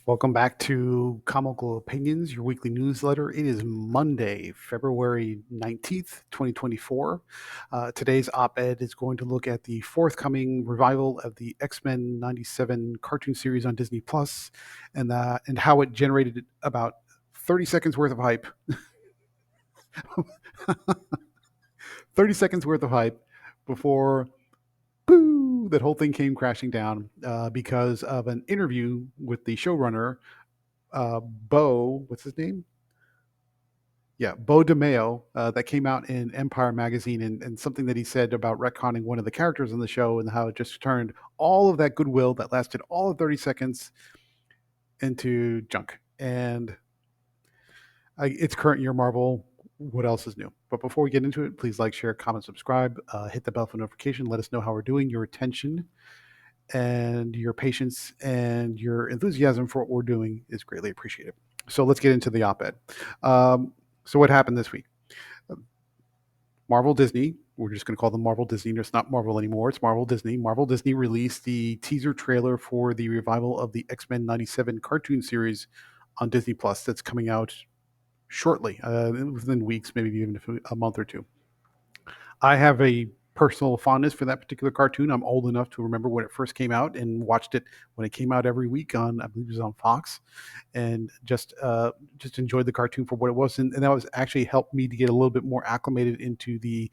Welcome back to Comical Opinions, your weekly newsletter. It is Monday, February 19th, 2024. Today's op ed is going to look at the forthcoming revival of the X-Men 97 cartoon series on Disney Plus and how it generated about 30 seconds worth of hype. 30 seconds worth of hype before boo, that whole thing came crashing down because of an interview with the showrunner, Bo, what's his name? Yeah, Bo DeMeo, that came out in Empire magazine, and something that he said about retconning one of the characters in the show and how it just turned all of that goodwill that lasted all of 30 seconds into junk. And it's current year Marvel. What else is new? But before we get into it, please like, share, comment, subscribe, hit the bell for notification. Let us know how we're doing. Your attention and your patience and your enthusiasm for what we're doing is greatly appreciated. So let's get into the op-ed. So what happened this week? Marvel Disney, we're just going to call them Marvel Disney. It's not Marvel anymore. It's Marvel Disney. Marvel Disney released the teaser trailer for the revival of the X-Men 97 cartoon series on Disney Plus that's coming out shortly, within weeks, maybe even a month or two. I have a personal fondness for that particular cartoon. I'm old enough to remember when it first came out and watched it when it came out every week on, I believe it was on Fox, and just enjoyed the cartoon for what it was, and that was actually helped me to get a little bit more acclimated into the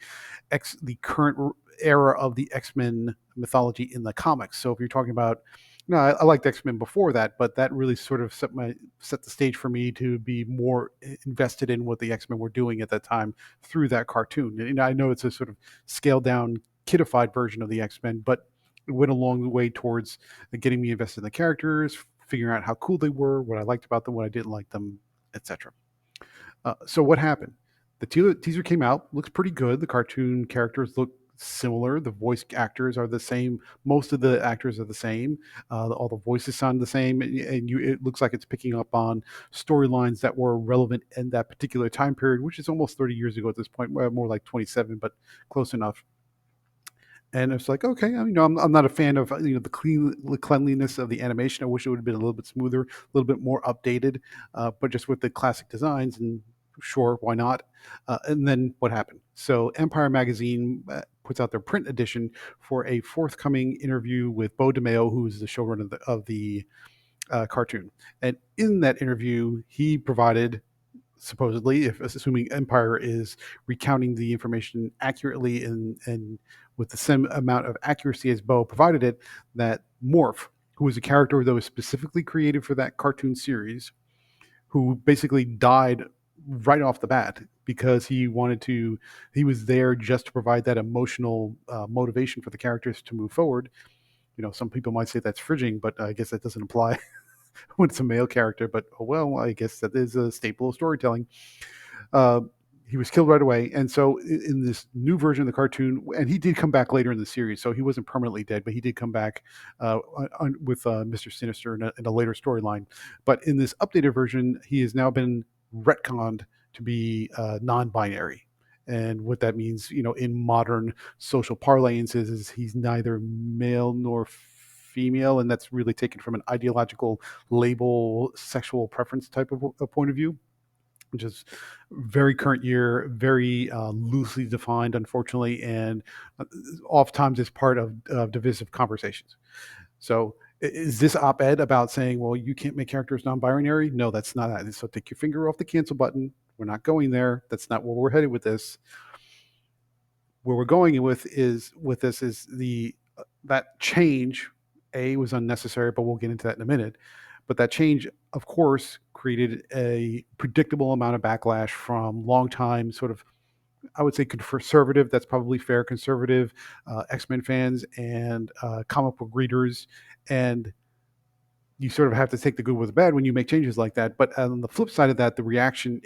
current era of the X-Men mythology in the comics. So if you're talking about, no, I liked X-Men before that, but that really sort of set the stage for me to be more invested in what the X-Men were doing at that time through that cartoon. And I know it's a sort of scaled down, kidified version of the X-Men, but it went a long way towards getting me invested in the characters, figuring out how cool they were, what I liked about them, what I didn't like them, etc. So what happened? The teaser came out, looks pretty good. The cartoon characters look similar. The voice actors are the same. Most of the actors are the same. All the voices sound the same, and it looks like it's picking up on storylines that were relevant in that particular time period, which is almost 30 years ago at this point, more like 27, but close enough. And it's like, okay, I'm not a fan of the cleanliness of the animation. I wish it would have been a little bit smoother, a little bit more updated, but just with the classic designs. And sure, why not? And then what happened? So Empire magazine puts out their print edition for a forthcoming interview with Bo DeMeo, who is the showrunner of the cartoon. And in that interview, he provided, supposedly, if assuming Empire is recounting the information accurately and with the same amount of accuracy as Bo provided it, that Morph, who was a character that was specifically created for that cartoon series, who basically died right off the bat because he was there just to provide that emotional motivation for the characters to move forward. Some people might say that's fridging, but I guess that doesn't apply when it's a male character. But oh well, I guess that is a staple of storytelling. Uh, he was killed right away, and so in this new version of the cartoon, and he did come back later in the series, so he wasn't permanently dead, but he did come back with Mr. Sinister in a later storyline. But in this updated version, he has now been retconned to be non-binary. And what that means, in modern social parlance, is he's neither male nor female, and that's really taken from an ideological label, sexual preference type of a point of view, which is very current year, very loosely defined, unfortunately, and oftentimes is part of divisive conversations. So is this op-ed about saying, well, you can't make characters non-binary? No, that's not it. So take your finger off the cancel button. We're not going there. That's not where we're headed with this. Where we're going with this is that change, was unnecessary, but we'll get into that in a minute. But that change, of course, created a predictable amount of backlash from longtime sort of, I would say, conservative, that's probably fair, conservative X-Men fans and comic book readers. And you sort of have to take the good with the bad when you make changes like that. But on the flip side of that, the reaction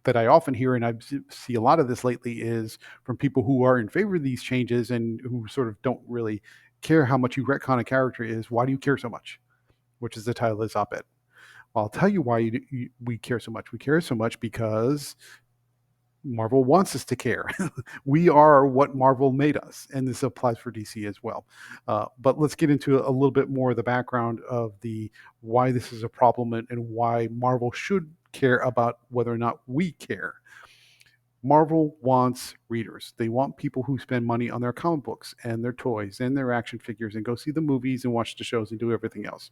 that I often hear, and I see a lot of this lately, is from people who are in favor of these changes and who sort of don't really care how much you retcon a character is. Why do you care so much? Which is the title of this op-ed. Well, I'll tell you why we care so much. We care so much because Marvel wants us to care. We are what Marvel made us, and this applies for DC as well. But let's get into a little bit more of the background of the why this is a problem and why Marvel should care about whether or not we care. Marvel wants readers. They want people who spend money on their comic books and their toys and their action figures and go see the movies and watch the shows and do everything else.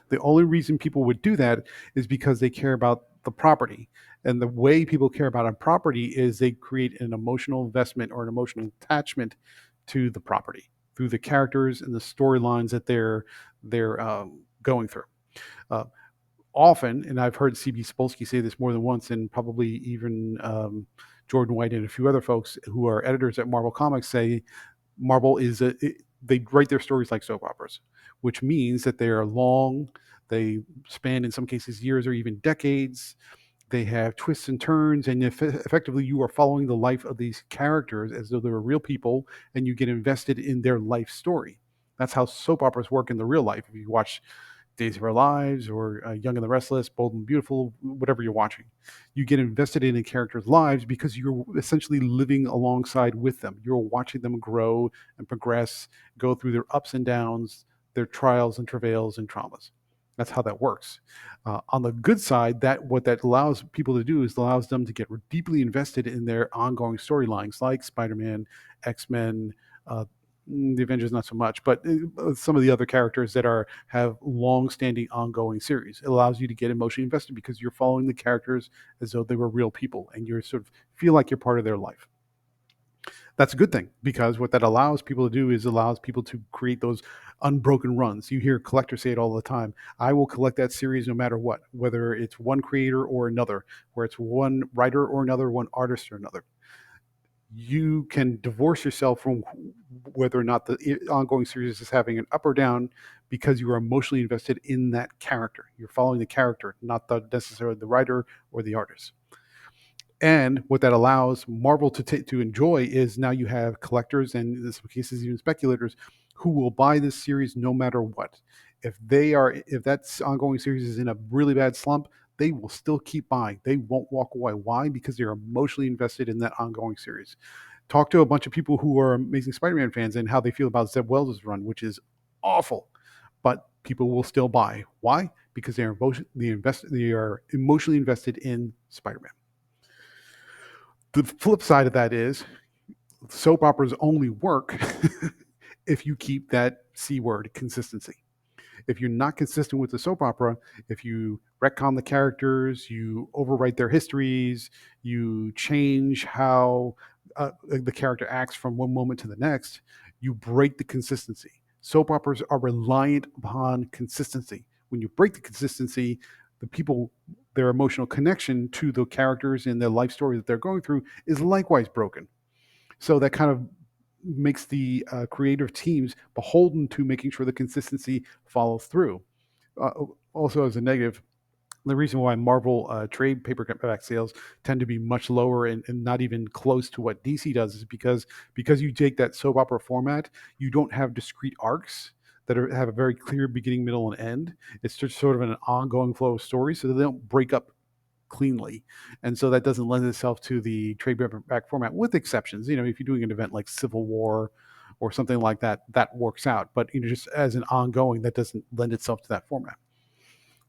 The only reason people would do that is because they care about the property. And the way people care about a property is they create an emotional investment or an emotional attachment to the property through the characters and the storylines that they're going through. Uh, Often, and I've heard CB Spolsky say this more than once, and probably even Jordan White and a few other folks who are editors at Marvel Comics say Marvel they write their stories like soap operas, which means that they are long, they span in some cases years or even decades. They have twists and turns, and effectively you are following the life of these characters as though they were real people, and you get invested in their life story. That's how soap operas work in the real life. If you watch Days of Our Lives or Young and the Restless, Bold and Beautiful, whatever you're watching. You get invested in a character's lives because you're essentially living alongside with them. You're watching them grow and progress, go through their ups and downs, their trials and travails and traumas. That's how that works. On the good side, what that allows people to do is allows them to get deeply invested in their ongoing storylines, like Spider-Man, X-Men, the Avengers not so much, but some of the other characters that have long-standing, ongoing series. It allows you to get emotionally invested because you're following the characters as though they were real people, and you sort of feel like you're part of their life. That's a good thing because what that allows people to do is allows people to create those unbroken runs. You hear collectors say it all the time. I will collect that series no matter what, whether it's one creator or another, where it's one writer or another, one artist or another. You can divorce yourself from whether or not the ongoing series is having an up or down because you are emotionally invested in that character. You're following the character, not necessarily the writer or the artist. And what that allows Marvel to enjoy is now you have collectors and in some cases even speculators who will buy this series no matter what. If that ongoing series is in a really bad slump, they will still keep buying. They won't walk away. Why? Because they're emotionally invested in that ongoing series. Talk to a bunch of people who are Amazing Spider-Man fans and how they feel about Zeb Wells' run, which is awful, but people will still buy. Why? Because they are emotionally invested in Spider-Man. The flip side of that is soap operas only work if you keep that C word, consistency. If you're not consistent with the soap opera, if you retcon the characters, you overwrite their histories, you change how the character acts from one moment to the next, you break the consistency. Soap operas are reliant upon consistency. When you break the consistency, the people, their emotional connection to the characters and their life story that they're going through is likewise broken. So that kind of makes the creative teams beholden to making sure the consistency follows through. Uh, Also, as a negative, the reason why Marvel trade paperback sales tend to be much lower and not even close to what DC does is because you take that soap opera format, you don't have discrete arcs that have a very clear beginning, middle, and end. It's just sort of an ongoing flow of stories, so they don't break up cleanly. And so that doesn't lend itself to the trade paperback format, with exceptions. If you're doing an event like Civil War or something like that, that works out. But just as an ongoing, that doesn't lend itself to that format.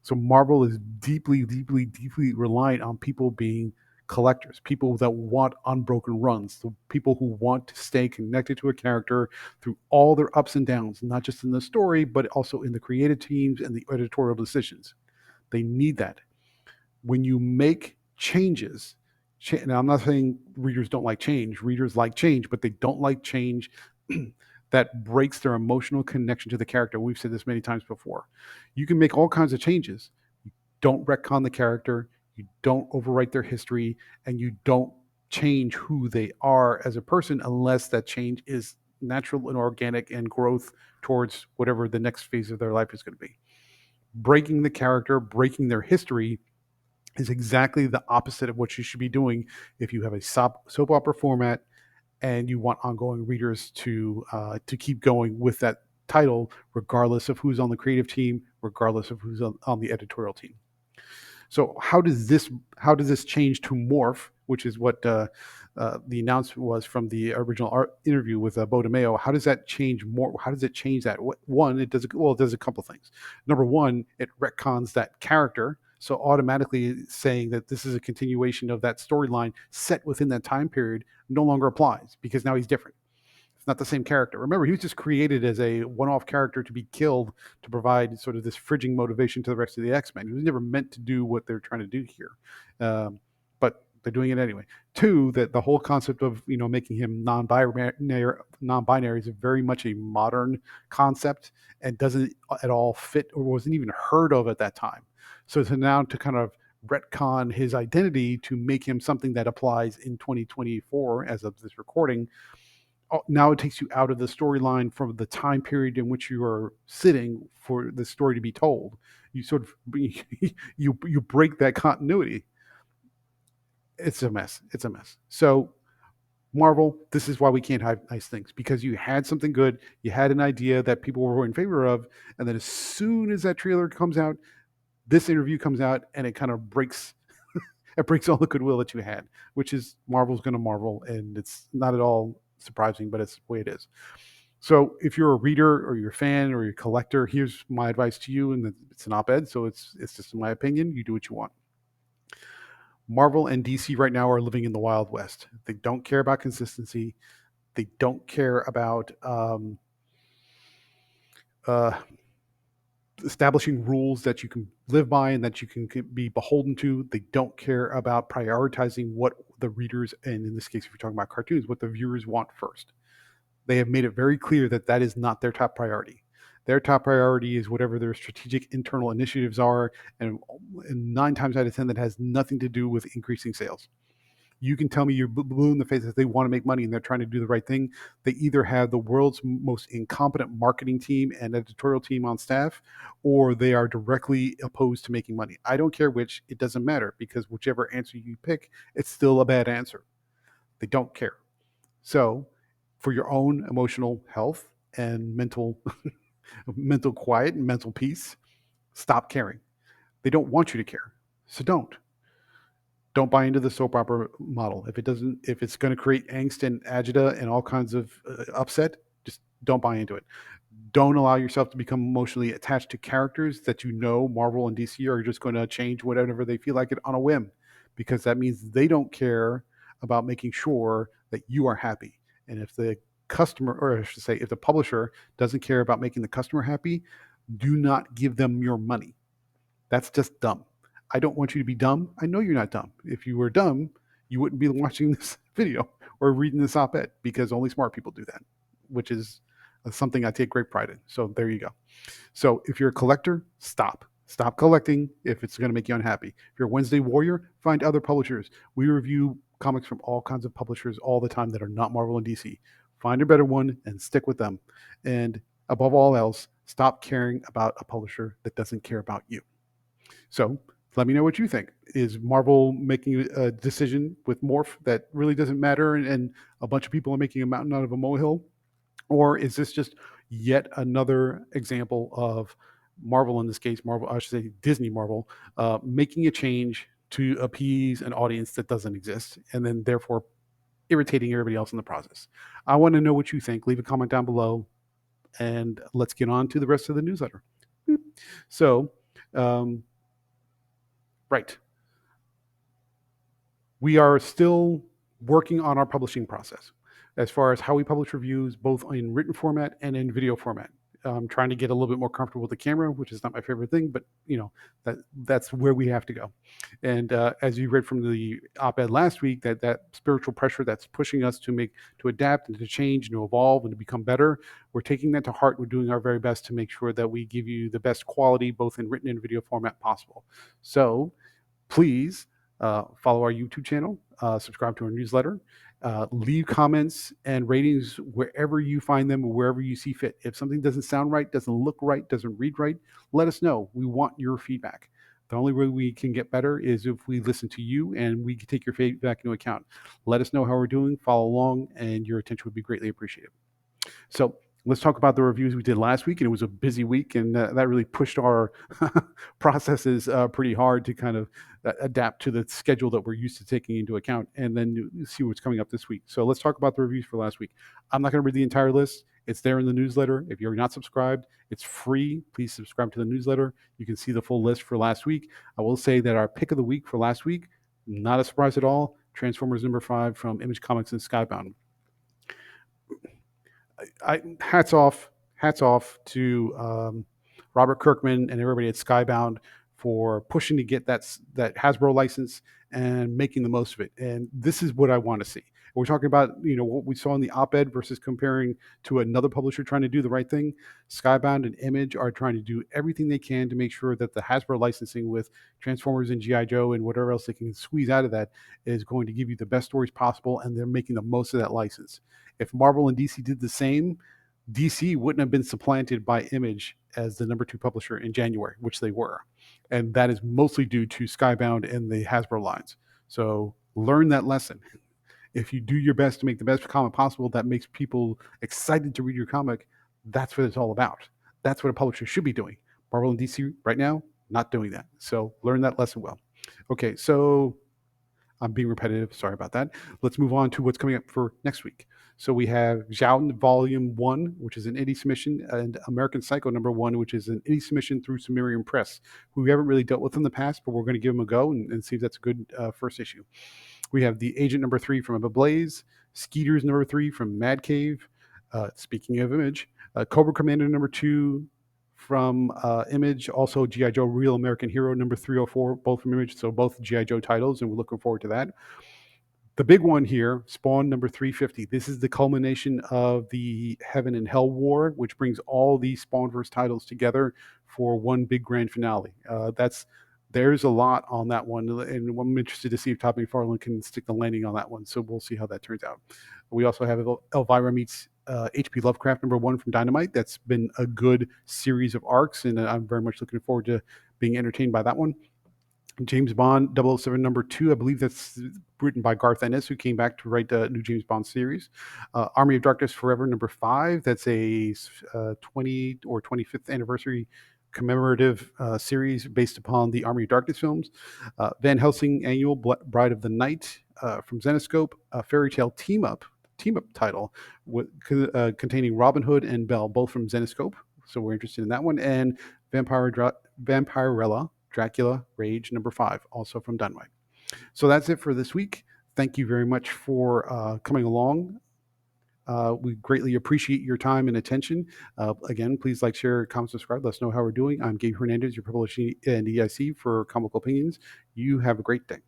So Marvel is deeply, deeply, deeply reliant on people being collectors, people that want unbroken runs, the people who want to stay connected to a character through all their ups and downs, not just in the story, but also in the creative teams and the editorial decisions. They need that. When you make changes, now I'm not saying readers don't like change. Readers like change, but they don't like change that breaks their emotional connection to the character. We've said this many times before. You can make all kinds of changes. You don't retcon the character, you don't overwrite their history, and you don't change who they are as a person unless that change is natural and organic and growth towards whatever the next phase of their life is going to be. Breaking the character, breaking their history is exactly the opposite of what you should be doing if you have a soap opera format and you want ongoing readers to keep going with that title, regardless of who's on the creative team, regardless of who's on the editorial team. So how does this change to Morph which is what the announcement was from the original interview with Bo DeMeo. How does that change more? How does it change that? One, it does a couple of things. Number one, it retcons that character. So automatically saying that this is a continuation of that storyline set within that time period no longer applies because now he's different. It's not the same character. Remember, he was just created as a one-off character to be killed to provide sort of this fridging motivation to the rest of the X-Men. He was never meant to do what they're trying to do here, but they're doing it anyway. Two, that the whole concept of making him non-binary is very much a modern concept and doesn't at all fit or wasn't even heard of at that time. So to kind of retcon his identity to make him something that applies in 2024 as of this recording, now it takes you out of the storyline from the time period in which you are sitting for the story to be told. You sort of you break that continuity. It's a mess. It's a mess. So Marvel, this is why we can't have nice things, because you had something good, you had an idea that people were in favor of, and then as soon as that trailer comes out, this interview comes out, and it kind of breaks it breaks all the goodwill that you had, which is Marvel's going to Marvel, and it's not at all surprising, but it's the way it is. So if you're a reader or you're a fan or you're a collector, here's my advice to you, and it's an op-ed, so it's just my opinion. You do what you want. Marvel and DC right now are living in the Wild West. They don't care about consistency. They don't care about establishing rules that you can live by and that you can be beholden to. They don't care about prioritizing what the readers, and in this case, if you're talking about cartoons, what the viewers want first. They have made it very clear that that is not their top priority. Their top priority is whatever their strategic internal initiatives are, and 9 times out of 10, that has nothing to do with increasing sales. You can tell me you're blue in the face that they want to make money and they're trying to do the right thing. They either have the world's most incompetent marketing team and editorial team on staff, or they are directly opposed to making money. I don't care which, it doesn't matter, because whichever answer you pick, it's still a bad answer. They don't care. So for your own emotional health and mental quiet and mental peace, stop caring. They don't want you to care. So don't buy into the soap opera model. If it's going to create angst and agita and all kinds of upset, just don't buy into it. Don't allow yourself to become emotionally attached to characters that Marvel and DC are just going to change whatever they feel like it on a whim, because that means they don't care about making sure that you are happy. And if the customer, or I should say, if the publisher doesn't care about making the customer happy, do not give them your money. That's just dumb. I don't want you to be dumb. I know you're not dumb. If you were dumb, you wouldn't be watching this video or reading this op-ed, because only smart people do that, which is something I take great pride in. So there you go. So if you're a collector, stop. Stop collecting if it's going to make you unhappy. If you're a Wednesday warrior, find other publishers. We review comics from all kinds of publishers all the time that are not Marvel and DC. Find a better one and stick with them. And above all else, stop caring about a publisher that doesn't care about you. So let me know what you think. Is Marvel making a decision with Morph that really doesn't matter, and a bunch of people are making a mountain out of a molehill? Or is this just yet another example of Marvel, in this case, Marvel, I should say Disney Marvel, making a change to appease an audience that doesn't exist, and then therefore irritating everybody else in the process? I want to know what you think. Leave a comment down below, and let's get on to the rest of the newsletter. So, right. We are still working on our publishing process as far as how we publish reviews, both in written format and in video format. I'm trying to get a little bit more comfortable with the camera, which is not my favorite thing, but that's where we have to go. And as you read from the op-ed last week, that spiritual pressure that's pushing us to adapt and to change and to evolve and to become better, we're taking that to heart. We're doing our very best to make sure that we give you the best quality, both in written and video format possible. So please follow our YouTube channel, subscribe to our newsletter, leave comments and ratings wherever you find them or wherever you see fit. If something doesn't sound right, doesn't look right, doesn't read right, let us know. We want your feedback. The only way we can get better is if we listen to you and we can take your feedback into account. Let us know how we're doing, follow along, and your attention would be greatly appreciated. So let's talk about the reviews we did last week. And it was a busy week, and that really pushed our processes pretty hard to kind of adapt to the schedule that we're used to taking into account, and then see what's coming up this week. So let's talk about the reviews for last week. I'm not going to read the entire list. It's there in the newsletter. If you're not subscribed, it's free. Please subscribe to the newsletter. You can see the full list for last week. I will say that our pick of the week for last week, not a surprise at all, Transformers #5 from Image Comics and Skybound. Hats off to Robert Kirkman and everybody at Skybound for pushing to get that Hasbro license and making the most of it. And this is what I want to see. We're talking about, what we saw in the op-ed versus comparing to another publisher trying to do the right thing. Skybound and Image are trying to do everything they can to make sure that the Hasbro licensing with Transformers and G.I. Joe and whatever else they can squeeze out of that is going to give you the best stories possible, and they're making the most of that license. If Marvel and DC did the same, DC wouldn't have been supplanted by Image as the number 2 publisher in January, which they were. And that is mostly due to Skybound and the Hasbro lines. So learn that lesson. If you do your best to make the best comic possible that makes people excited to read your comic, that's what it's all about. That's what a publisher should be doing. Marvel and DC right now, not doing that. So learn that lesson well. Okay, so I'm being repetitive. Sorry about that. Let's move on to what's coming up for next week. So we have Zhao Volume 1, which is an indie submission, and American Psycho #1, which is an indie submission through Sumerian Press, who we haven't really dealt with in the past, but we're going to give them a go and see if that's a good first issue. We have The Agent #3 from Ablaze, Skeeters #3 from Mad Cave, speaking of Image, Cobra Commander #2 from Image, also G.I. Joe Real American Hero #304, both from Image, so both G.I. Joe titles, and we're looking forward to that. The big one here, Spawn #350. This is the culmination of the Heaven and Hell War, which brings all these Spawnverse titles together for one big grand finale. There's a lot on that one, and I'm interested to see if Todd McFarlane can stick the landing on that one. So we'll see how that turns out. We also have Elvira meets H.P. Lovecraft #1 from Dynamite. That's been a good series of arcs, and I'm very much looking forward to being entertained by that one. James Bond 007 #2, I believe that's written by Garth Ennis, who came back to write the new James Bond series. Army of Darkness Forever #5, that's a 20 or 25th anniversary commemorative series based upon the Army of Darkness films. Van Helsing Annual Bride of the Night from Zenescope, a fairy tale team up title containing Robin Hood and Belle, both from Zenescope. So we're interested in that one. And Vampirella Dracula Rage #5, also from Dynamite. So that's it for this week. Thank you very much for coming along. We greatly appreciate your time and attention. Again, please like, share, comment, subscribe. Let us know how we're doing. I'm Gabe Hernandez, your publisher and EIC for Comical Opinions. You have a great day.